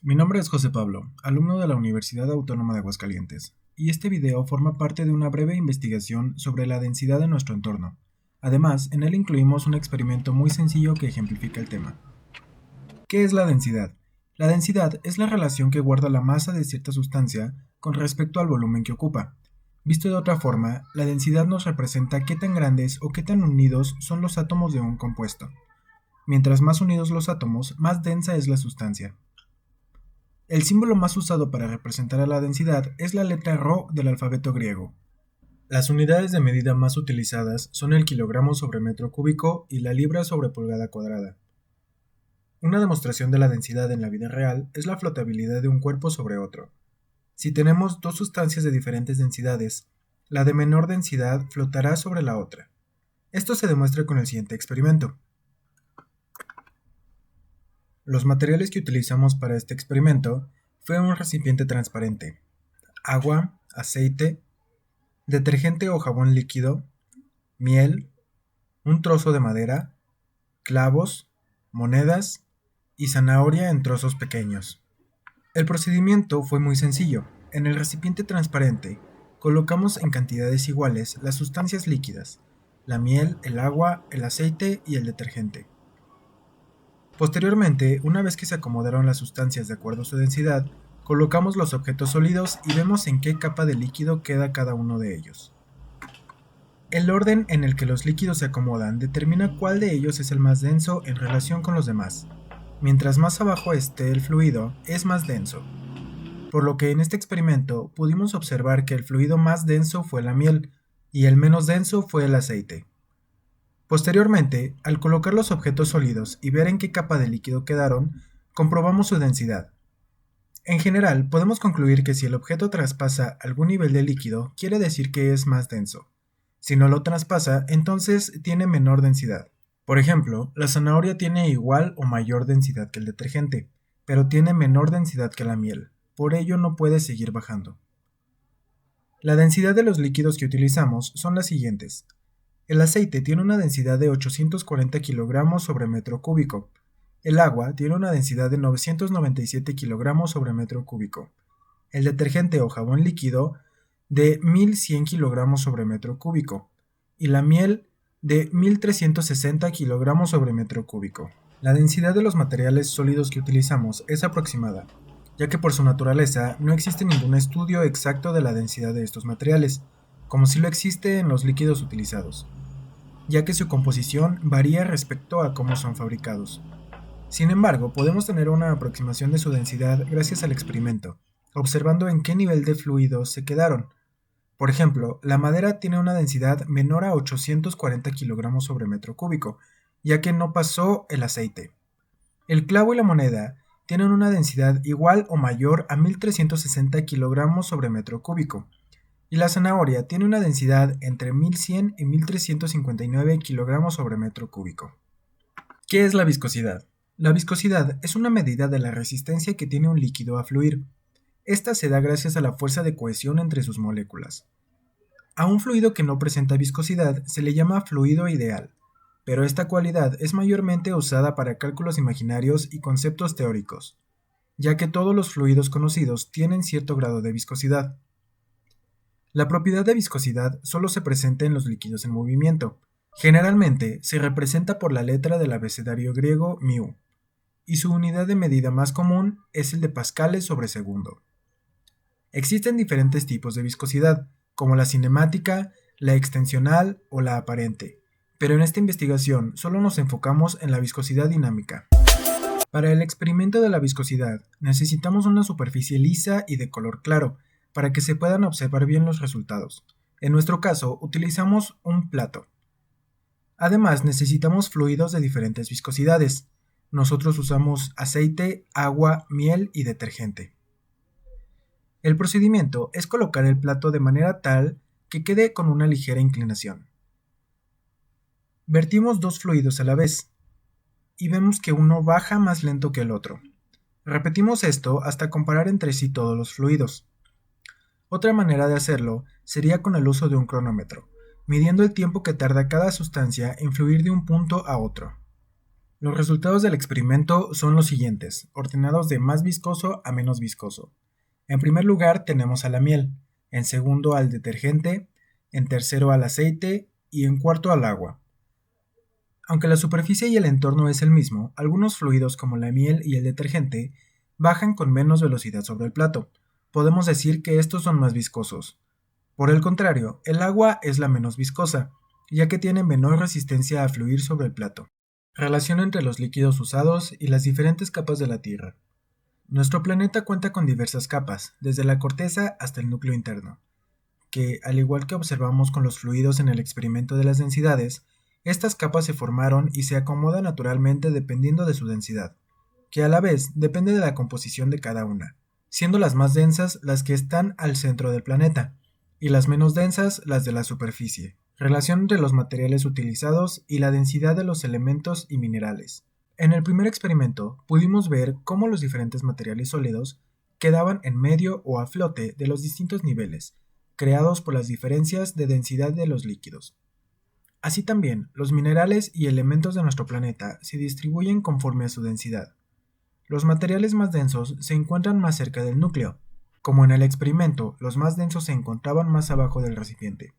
Mi nombre es José Pablo, alumno de la Universidad Autónoma de Aguascalientes, y este video forma parte de una breve investigación sobre la densidad de nuestro entorno. Además, en él incluimos un experimento muy sencillo que ejemplifica el tema. ¿Qué es la densidad? La densidad es la relación que guarda la masa de cierta sustancia con respecto al volumen que ocupa. Visto de otra forma, la densidad nos representa qué tan grandes o qué tan unidos son los átomos de un compuesto. Mientras más unidos los átomos, más densa es la sustancia. El símbolo más usado para representar a la densidad es la letra ρ del alfabeto griego. Las unidades de medida más utilizadas son el kilogramo sobre metro cúbico y la libra sobre pulgada cuadrada. Una demostración de la densidad en la vida real es la flotabilidad de un cuerpo sobre otro. Si tenemos dos sustancias de diferentes densidades, la de menor densidad flotará sobre la otra. Esto se demuestra con el siguiente experimento. Los materiales que utilizamos para este experimento fue un recipiente transparente, agua, aceite, detergente o jabón líquido, miel, un trozo de madera, clavos, monedas y zanahoria en trozos pequeños. El procedimiento fue muy sencillo. En el recipiente transparente colocamos en cantidades iguales las sustancias líquidas, la miel, el agua, el aceite y el detergente. Posteriormente, una vez que se acomodaron las sustancias de acuerdo a su densidad, colocamos los objetos sólidos y vemos en qué capa de líquido queda cada uno de ellos. El orden en el que los líquidos se acomodan determina cuál de ellos es el más denso en relación con los demás. Mientras más abajo esté el fluido, es más denso. Por lo que en este experimento pudimos observar que el fluido más denso fue la miel y el menos denso fue el aceite. Posteriormente, al colocar los objetos sólidos y ver en qué capa de líquido quedaron, comprobamos su densidad. En general, podemos concluir que si el objeto traspasa algún nivel de líquido, quiere decir que es más denso. Si no lo traspasa, entonces tiene menor densidad. Por ejemplo, la zanahoria tiene igual o mayor densidad que el detergente, pero tiene menor densidad que la miel, por ello no puede seguir bajando. La densidad de los líquidos que utilizamos son las siguientes. El aceite tiene una densidad de 840 kilogramos sobre metro cúbico. El agua tiene una densidad de 997 kilogramos sobre metro cúbico. El detergente o jabón líquido de 1100 kilogramos sobre metro cúbico. Y la miel de 1360 kilogramos sobre metro cúbico. La densidad de los materiales sólidos que utilizamos es aproximada, ya que por su naturaleza no existe ningún estudio exacto de la densidad de estos materiales, como si lo existe en los líquidos utilizados, ya que su composición varía respecto a cómo son fabricados. Sin embargo, podemos tener una aproximación de su densidad gracias al experimento, observando en qué nivel de fluido se quedaron. Por ejemplo, la madera tiene una densidad menor a 840 kilogramos sobre metro cúbico, ya que no pasó el aceite. El clavo y la moneda tienen una densidad igual o mayor a 1360 kilogramos sobre metro cúbico, y la zanahoria tiene una densidad entre 1100 y 1359 kilogramos sobre metro cúbico. ¿Qué es la viscosidad? La viscosidad es una medida de la resistencia que tiene un líquido a fluir. Esta se da gracias a la fuerza de cohesión entre sus moléculas. A un fluido que no presenta viscosidad se le llama fluido ideal, pero esta cualidad es mayormente usada para cálculos imaginarios y conceptos teóricos, ya que todos los fluidos conocidos tienen cierto grado de viscosidad. La propiedad de viscosidad solo se presenta en los líquidos en movimiento. Generalmente se representa por la letra del abecedario griego μ, y su unidad de medida más común es el de pascales sobre segundo. Existen diferentes tipos de viscosidad, como la cinemática, la extensional o la aparente, pero en esta investigación solo nos enfocamos en la viscosidad dinámica. Para el experimento de la viscosidad, necesitamos una superficie lisa y de color claro, para que se puedan observar bien los resultados. En nuestro caso, utilizamos un plato. Además, necesitamos fluidos de diferentes viscosidades. Nosotros usamos aceite, agua, miel y detergente. El procedimiento es colocar el plato de manera tal que quede con una ligera inclinación. Vertimos dos fluidos a la vez y vemos que uno baja más lento que el otro. Repetimos esto hasta comparar entre sí todos los fluidos. Otra manera de hacerlo sería con el uso de un cronómetro, midiendo el tiempo que tarda cada sustancia en fluir de un punto a otro. Los resultados del experimento son los siguientes, ordenados de más viscoso a menos viscoso. En primer lugar tenemos a la miel, en segundo al detergente, en tercero al aceite y en cuarto al agua. Aunque la superficie y el entorno es el mismo, algunos fluidos como la miel y el detergente bajan con menos velocidad sobre el plato. Podemos decir que estos son más viscosos. Por el contrario, el agua es la menos viscosa, ya que tiene menor resistencia a fluir sobre el plato. Relación entre los líquidos usados y las diferentes capas de la Tierra. Nuestro planeta cuenta con diversas capas, desde la corteza hasta el núcleo interno, que, al igual que observamos con los fluidos en el experimento de las densidades, estas capas se formaron y se acomodan naturalmente dependiendo de su densidad, que a la vez depende de la composición de cada una, siendo las más densas las que están al centro del planeta, y las menos densas las de la superficie. Relación entre los materiales utilizados y la densidad de los elementos y minerales. En el primer experimento pudimos ver cómo los diferentes materiales sólidos quedaban en medio o a flote de los distintos niveles, creados por las diferencias de densidad de los líquidos. Así también, los minerales y elementos de nuestro planeta se distribuyen conforme a su densidad. Los materiales más densos se encuentran más cerca del núcleo, como en el experimento, los más densos se encontraban más abajo del recipiente,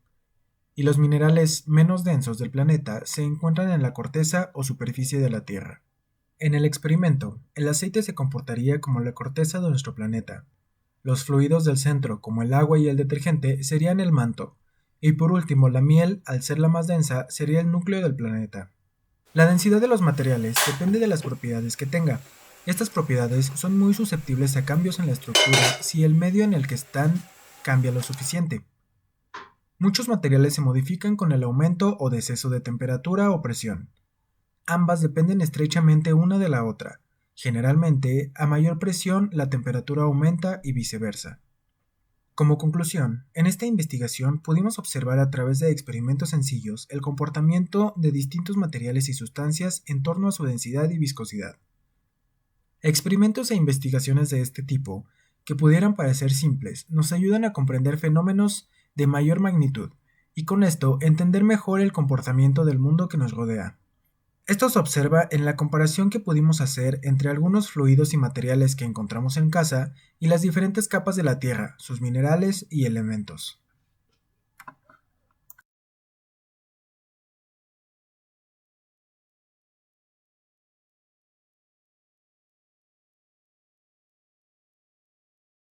y los minerales menos densos del planeta se encuentran en la corteza o superficie de la Tierra. En el experimento, el aceite se comportaría como la corteza de nuestro planeta. Los fluidos del centro, como el agua y el detergente, serían el manto, y por último la miel, al ser la más densa, sería el núcleo del planeta. La densidad de los materiales depende de las propiedades que tenga. Estas propiedades son muy susceptibles a cambios en la estructura si el medio en el que están cambia lo suficiente. Muchos materiales se modifican con el aumento o deceso de temperatura o presión. Ambas dependen estrechamente una de la otra. Generalmente, a mayor presión, la temperatura aumenta y viceversa. Como conclusión, en esta investigación pudimos observar a través de experimentos sencillos el comportamiento de distintos materiales y sustancias en torno a su densidad y viscosidad. Experimentos e investigaciones de este tipo, que pudieran parecer simples, nos ayudan a comprender fenómenos de mayor magnitud y con esto entender mejor el comportamiento del mundo que nos rodea. Esto se observa en la comparación que pudimos hacer entre algunos fluidos y materiales que encontramos en casa y las diferentes capas de la Tierra, sus minerales y elementos.